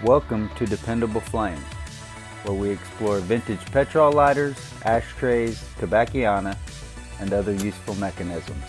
Welcome to Dependable Flame, where we explore vintage petrol lighters, ashtrays, tobacciana, and other useful mechanisms.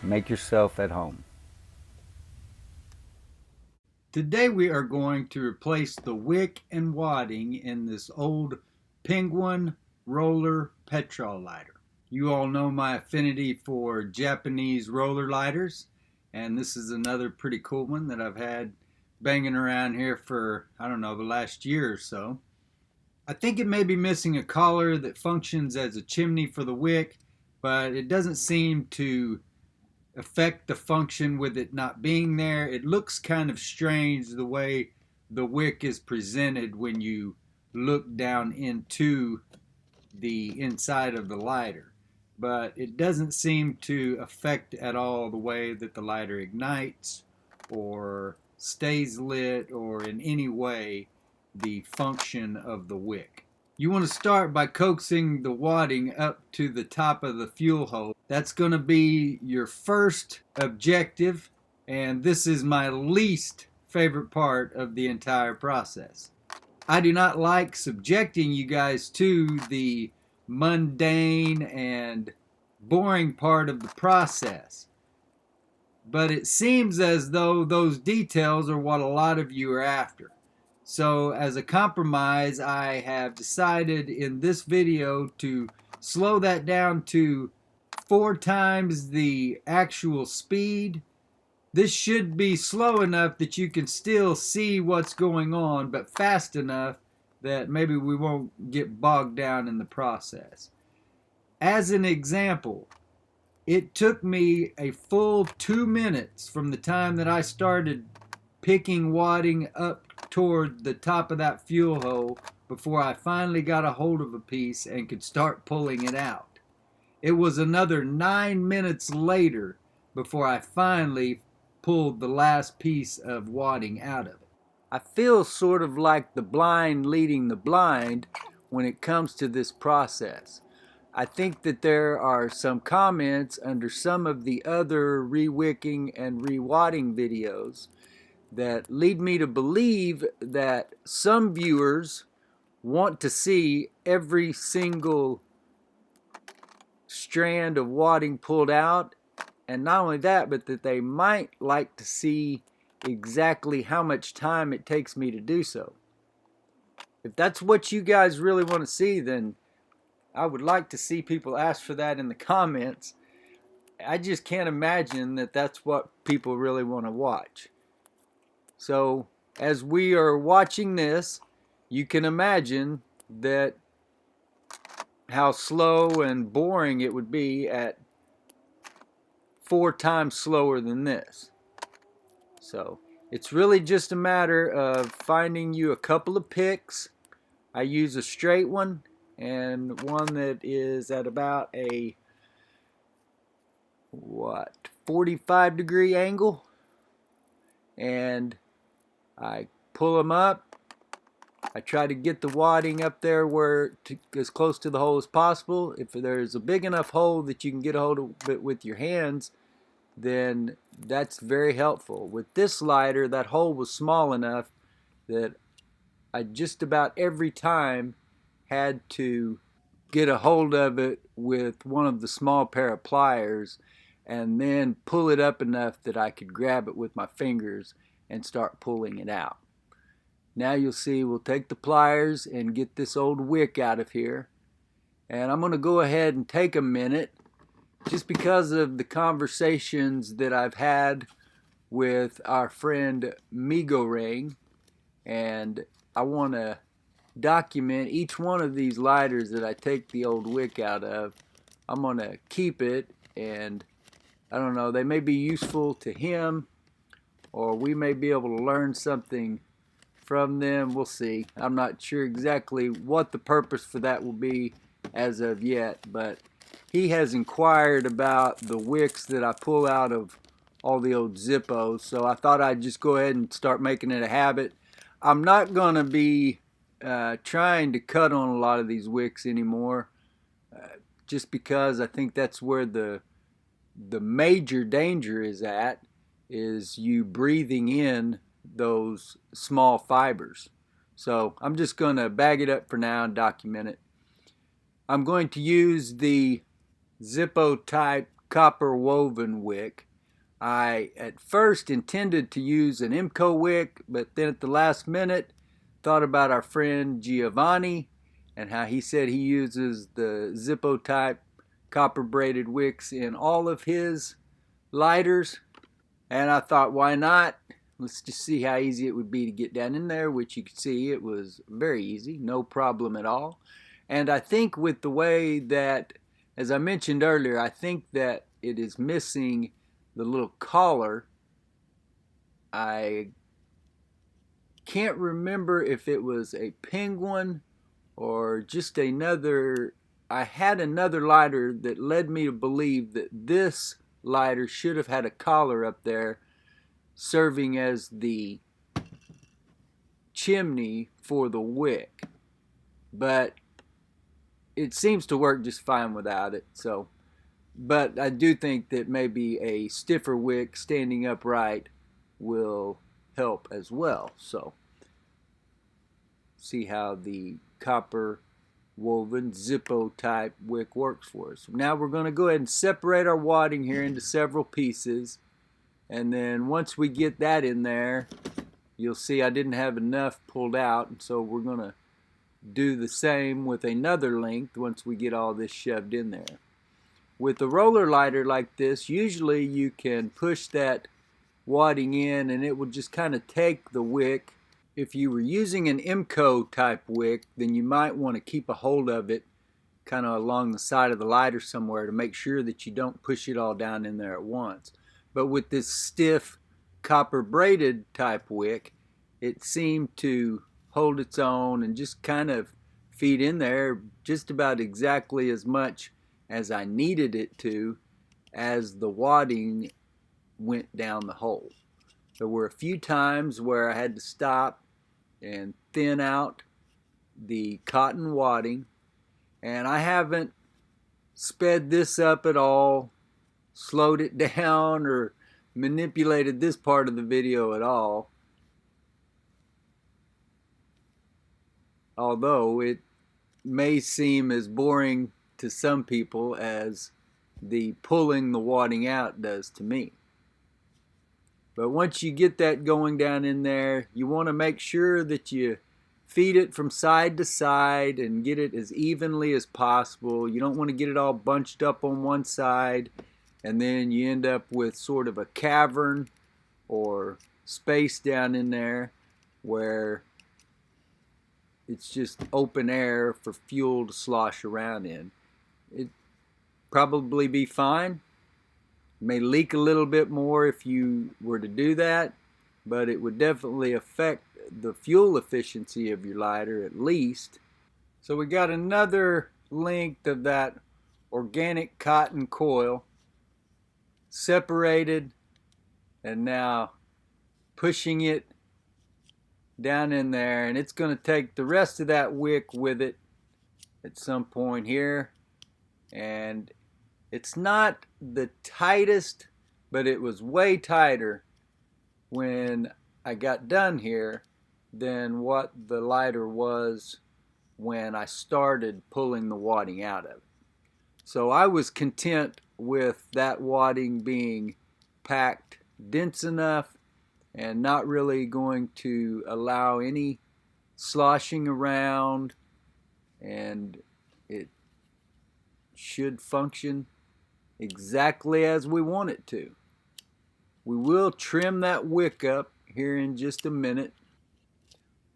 Make yourself at home. Today we are going to replace the Wick and Wadding in this old Penguin roller petrol lighter. You all know my affinity for Japanese roller lighters, and this is another pretty cool one that I've had banging around here for, I don't know, the last year or so. I think it may be missing a collar that functions as a chimney for the wick, but it doesn't seem to affect the function with it not being there. It looks kind of strange the way the wick is presented when you look down into the inside of the lighter, but it doesn't seem to affect at all the way that the lighter ignites or stays lit or in any way the function of the wick. You want to start by coaxing the wadding up to the top of the fuel hole. That's going to be your first objective, and this is my least favorite part of the entire process. I do not like subjecting you guys to the mundane and boring part of the process, but it seems as though those details are what a lot of you are after. So as a compromise, I have decided in this video to slow that down to 4 times the actual speed. This should be slow enough that you can still see what's going on, but fast enough that maybe we won't get bogged down in the process. As an example, it took me a full 2 minutes from the time that I started picking wadding up toward the top of that fuel hole before I finally got a hold of a piece and could start pulling it out. It was another 9 minutes later before I finally pulled the last piece of wadding out of it. I feel sort of like the blind leading the blind when it comes to this process. I think that there are some comments under some of the other re-wicking and re-wadding videos that lead me to believe that some viewers want to see every single strand of wadding pulled out, and not only that, but that they might like to see exactly how much time it takes me to do so. If that's what you guys really want to see, then I would like to see people ask for that in the comments. I just can't imagine that that's what people really want to watch. So as we are watching this, you can imagine that how slow and boring it would be at 4 times slower than this. So it's really just a matter of finding you a couple of picks. I use a straight one and one that is at about a 45-degree angle, and I pull them up. I try to get the wadding up there as close to the hole as possible. If there's a big enough hole that you can get a hold of it with your hands, then that's very helpful. With this lighter, that hole was small enough that I just about every time had to get a hold of it with one of the small pair of pliers and then pull it up enough that I could grab it with my fingers and start pulling it out. Now you'll see we'll take the pliers and get this old wick out of here. And I'm going to go ahead and take a minute just because of the conversations that I've had with our friend Migo Ring, and I want to document each one of these lighters that I take the old wick out of. I'm going to keep it, and I don't know, they may be useful to him, or we may be able to learn something from them. We'll see. I'm not sure exactly what the purpose for that will be as of yet, but he has inquired about the wicks that I pull out of all the old Zippos, so I thought I'd just go ahead and start making it a habit. I'm not going to be trying to cut on a lot of these wicks anymore, just because I think that's where the major danger is at, is you breathing in those small fibers. So I'm just going to bag it up for now and document it. I'm going to use the Zippo type copper woven wick. I at first intended to use an IMCO wick, but then at the last minute thought about our friend Giovanni and how he said he uses the Zippo type copper braided wicks in all of his lighters, and I thought, why not? Let's just see how easy it would be to get down in there, which you can see it was very easy, no problem at all. And I think with the way that, as I mentioned earlier, I think that it is missing the little collar. I can't remember if it was a penguin or just another. I had another lighter that led me to believe that this lighter should have had a collar up there serving as the chimney for the wick, but it seems to work just fine without it. So, but I do think that maybe a stiffer wick standing upright will help as well. So see how the copper woven Zippo type wick works for us. Now we're going to go ahead and separate our wadding here into several pieces, and then once we get that in there, you'll see I didn't have enough pulled out, and so we're going to do the same with another length once we get all this shoved in there. With a roller lighter like this, usually you can push that wadding in and it will just kind of take the wick. If you were using an IMCO type wick, then you might want to keep a hold of it kind of along the side of the lighter somewhere to make sure that you don't push it all down in there at once. But with this stiff copper braided type wick, it seemed to hold its own and just kind of feed in there just about exactly as much as I needed it to as the wadding went down the hole. There were a few times where I had to stop and thin out the cotton wadding, and I haven't sped this up at all, slowed it down, or manipulated this part of the video at all, although it may seem as boring to some people as the pulling the wadding out does to me. But once you get that going down in there, you want to make sure that you feed it from side to side and get it as evenly as possible. You don't want to get it all bunched up on one side and then you end up with sort of a cavern or space down in there where it's just open air for fuel to slosh around in. It'd probably be fine. It may leak a little bit more if you were to do that, but it would definitely affect the fuel efficiency of your lighter at least. So we got another length of that organic cotton coil separated, and now pushing it down in there, and it's going to take the rest of that wick with it at some point here. And it's not the tightest, but it was way tighter when I got done here than what the lighter was when I started pulling the wadding out of it. So I was content with that wadding being packed dense enough and not really going to allow any sloshing around, and it should function exactly as we want it to. We will trim that wick up here in just a minute.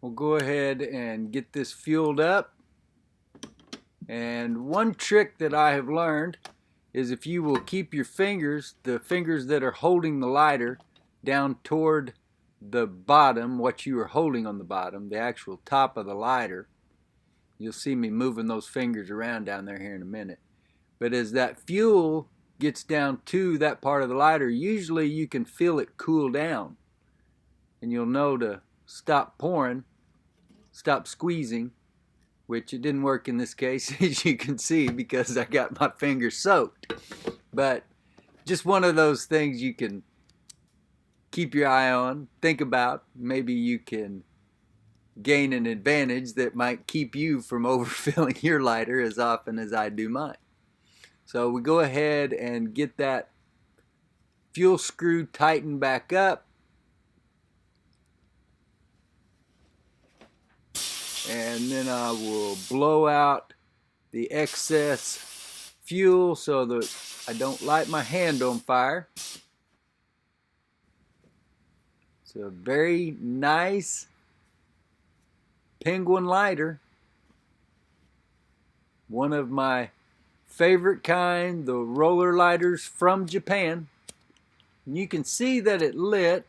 We'll go ahead and get this fueled up. And one trick that I have learned is if you will keep your fingers, the fingers that are holding the lighter, down toward the bottom, what you are holding on the bottom, the actual top of the lighter. You'll see me moving those fingers around down there here in a minute. But as that fuel gets down to that part of the lighter, usually you can feel it cool down. And you'll know to stop pouring, stop squeezing, which it didn't work in this case, as you can see, because I got my fingers soaked. But just one of those things you can keep your eye on, think about. Maybe you can gain an advantage that might keep you from overfilling your lighter as often as I do mine. So we go ahead and get that fuel screw tightened back up. And then I will blow out the excess fuel so that I don't light my hand on fire. It's a very nice Penguin lighter. One of my favorite kind, the roller lighters from Japan. And you can see that it lit,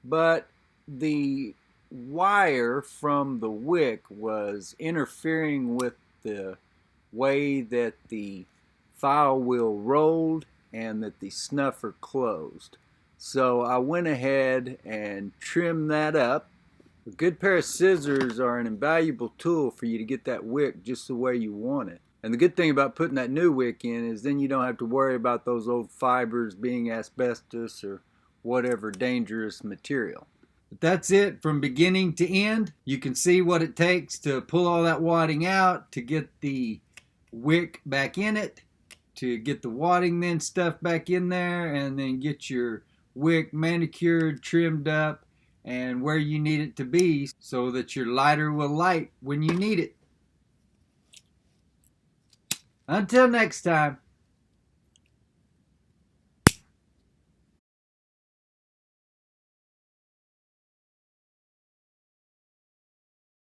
but the wire from the wick was interfering with the way that the file wheel rolled and that the snuffer closed. So I went ahead and trimmed that up. A good pair of scissors are an invaluable tool for you to get that wick just the way you want it. And the good thing about putting that new wick in is then you don't have to worry about those old fibers being asbestos or whatever dangerous material. But that's it from beginning to end. You can see what it takes to pull all that wadding out, to get the wick back in it, to get the wadding then stuffed back in there, and then get your wick manicured, trimmed up, and where you need it to be so that your lighter will light when you need it. Until next time.